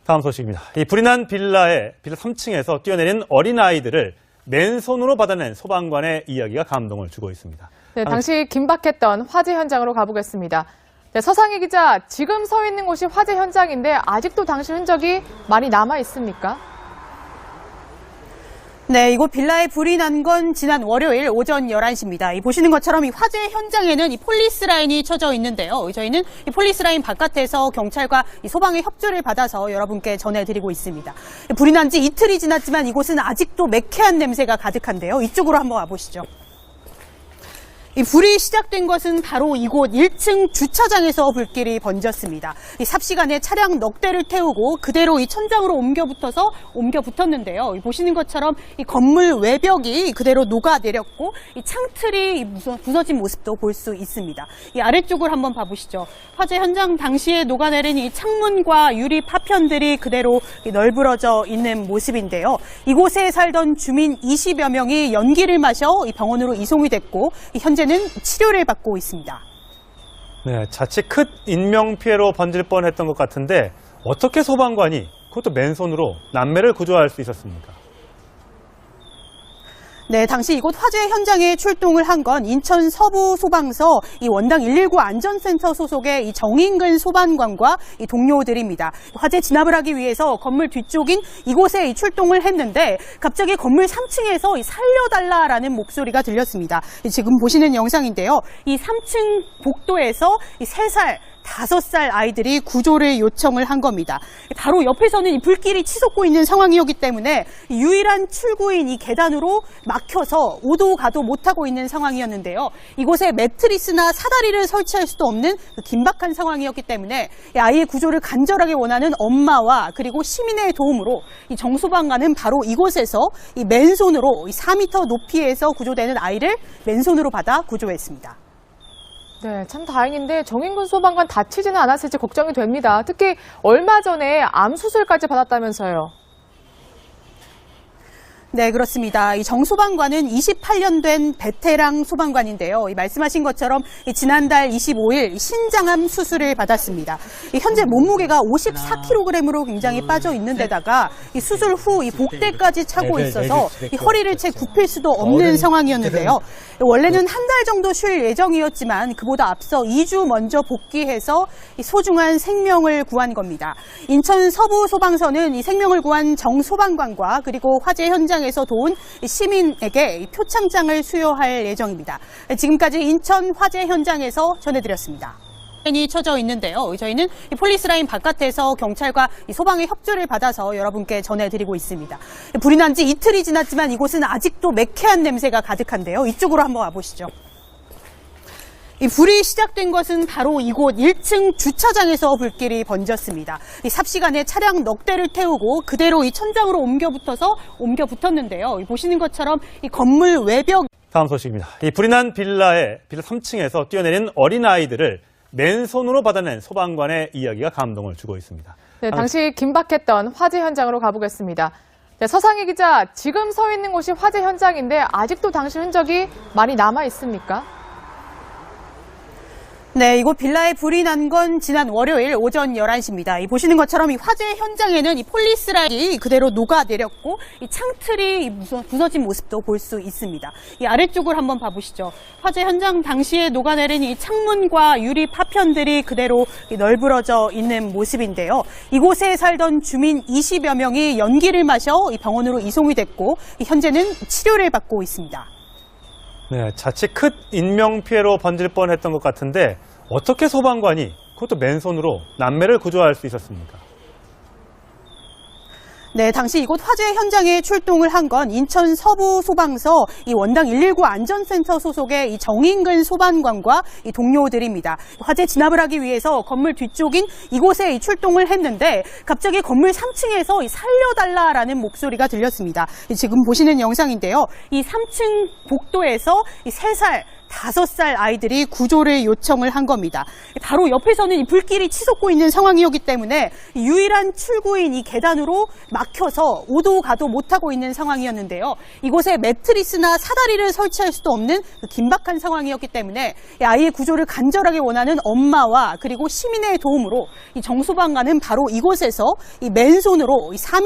다음 소식입니다. 이 불이 난 빌라 3층에서 뛰어내린 어린아이들을 맨손으로 받아낸 소방관의 이야기가 감동을 주고 있습니다. 네, 당시 긴박했던 화재 현장으로 가보겠습니다. 네, 서상희 기자, 지금 서 있는 곳이 화재 현장인데 아직도 당시 흔적이 많이 남아 있습니까? 네, 이곳 빌라에 불이 난 건 지난 월요일 오전 11시입니다. 보시는 것처럼 이 화재 현장에는 이 폴리스 라인이 쳐져 있는데요. 저희는 이 폴리스 라인 바깥에서 경찰과 이 소방의 협조를 받아서 여러분께 전해드리고 있습니다. 불이 난 지 이틀이 지났지만 이곳은 아직도 매캐한 냄새가 가득한데요. 이쪽으로 한번 와보시죠. 이 불이 시작된 것은 바로 이곳 1층 주차장에서 불길이 번졌습니다. 이 삽시간에 차량 넉 대를 태우고 그대로 이 천장으로 옮겨 붙었는데요. 보시는 것처럼 이 건물 외벽이 그대로 녹아내렸고 이 창틀이 부서진 모습도 볼 수 있습니다. 이 아래쪽을 한번 봐보시죠. 화재 현장 당시에 녹아내린 이 창문과 유리 파편들이 그대로 널브러져 있는 모습인데요. 이곳에 살던 주민 20여 명이 연기를 마셔 이 병원으로 이송이 됐고 현재 는 치료를 받고 있습니다. 네, 자칫 큰 인명피해로 번질 뻔했던 것 같은데 어떻게 소방관이 그것도 맨손으로 남매를 구조할 수 있었습니까? 네, 당시 이곳 화재 현장에 출동을 한 건 인천 서부 소방서 이 원당 119 안전센터 소속의 이 정인근 소방관과 이 동료들입니다. 화재 진압을 하기 위해서 건물 뒤쪽인 이곳에 출동을 했는데 갑자기 건물 3층에서 살려달라라는 목소리가 들렸습니다. 지금 보시는 영상인데요. 이 3층 복도에서 이 3살 5살 아이들이 구조를 요청을 한 겁니다. 바로 옆에서는 이 불길이 치솟고 있는 상황이었기 때문에 유일한 출구인 이 계단으로 막혀서 오도 가도 못하고 있는 상황이었는데요. 이곳에 매트리스나 사다리를 설치할 수도 없는 긴박한 상황이었기 때문에 이 아이의 구조를 간절하게 원하는 엄마와 그리고 시민의 도움으로 이 정소방관은 바로 이곳에서 이 맨손으로 4m 높이에서 구조되는 아이를 맨손으로 받아 구조했습니다. 네, 참 다행인데 정인근 소방관 다치지는 않았을지 걱정이 됩니다. 특히 얼마 전에 암 수술까지 받았다면서요. 네, 그렇습니다. 이 정 소방관은 28년 된 베테랑 소방관인데요. 말씀하신 것처럼 지난달 25일 신장암 수술을 받았습니다. 현재 몸무게가 54kg으로 굉장히 빠져 있는 데다가 이 수술 후 이 복대까지 차고 있어서 이 허리를 채 굽힐 수도 없는 상황이었는데요. 원래는 한 달 정도 쉴 예정이었지만 그보다 앞서 2주 먼저 복귀해서 이 소중한 생명을 구한 겁니다. 인천 서부 소방서는 이 생명을 구한 정 소방관과 그리고 화재 현장에서 도운 시민에게 표창장을 수여할 예정입니다. 지금까지 인천 화재 현장에서 전해드렸습니다. 이 쳐져 있는데요. 저희는 이 폴리스 라인 바깥에서 경찰과 이 소방의 협조를 받아서 여러분께 전해드리고 있습니다. 불이 난 지 이틀이 지났지만 이곳은 아직도 매캐한 냄새가 가득한데요. 이쪽으로 한번 와보시죠. 이 불이 시작된 것은 바로 이곳 1층 주차장에서 불길이 번졌습니다. 이 삽시간에 차량 넉 대를 태우고 그대로 이 천장으로 옮겨 붙었는데요. 보시는 것처럼 이 건물 외벽. 다음 소식입니다. 이 불이 난 빌라 3층에서 뛰어내린 어린아이들을 맨손으로 받아낸 소방관의 이야기가 감동을 주고 있습니다. 네, 당시 긴박했던 화재 현장으로 가보겠습니다. 네, 서상희 기자, 지금 서 있는 곳이 화재 현장인데 아직도 당시 흔적이 많이 남아 있습니까? 네, 이곳 빌라에 불이 난 건 지난 월요일 오전 11시입니다. 보시는 것처럼 이 화재 현장에는 이 폴리스 라인이 그대로 녹아내렸고 이 창틀이 부서진 모습도 볼 수 있습니다. 이 아래쪽을 한번 봐보시죠. 화재 현장 당시에 녹아내린 이 창문과 유리 파편들이 그대로 널브러져 있는 모습인데요. 이곳에 살던 주민 20여 명이 연기를 마셔 이 병원으로 이송이 됐고 현재는 치료를 받고 있습니다. 네, 자칫 큰 인명피해로 번질 뻔했던 것 같은데 어떻게 소방관이 그것도 맨손으로 남매를 구조할 수 있었습니까? 네, 당시 이곳 화재 현장에 출동을 한 건 인천 서부 소방서 이 원당 119 안전센터 소속의 이 정인근 소방관과 이 동료들입니다. 화재 진압을 하기 위해서 건물 뒤쪽인 이곳에 출동을 했는데 갑자기 건물 3층에서 살려달라라는 목소리가 들렸습니다. 지금 보시는 영상인데요. 이 3층 복도에서 이 3살 5살 아이들이 구조를 요청을 한 겁니다. 바로 옆에서는 이 불길이 치솟고 있는 상황이었기 때문에 유일한 출구인 이 계단으로 막혀서 오도 가도 못하고 있는 상황이었는데요. 이곳에 매트리스나 사다리를 설치할 수도 없는 그 긴박한 상황이었기 때문에 이 아이의 구조를 간절하게 원하는 엄마와 그리고 시민의 도움으로 이 정소방관은 바로 이곳에서 이 맨손으로 이 3인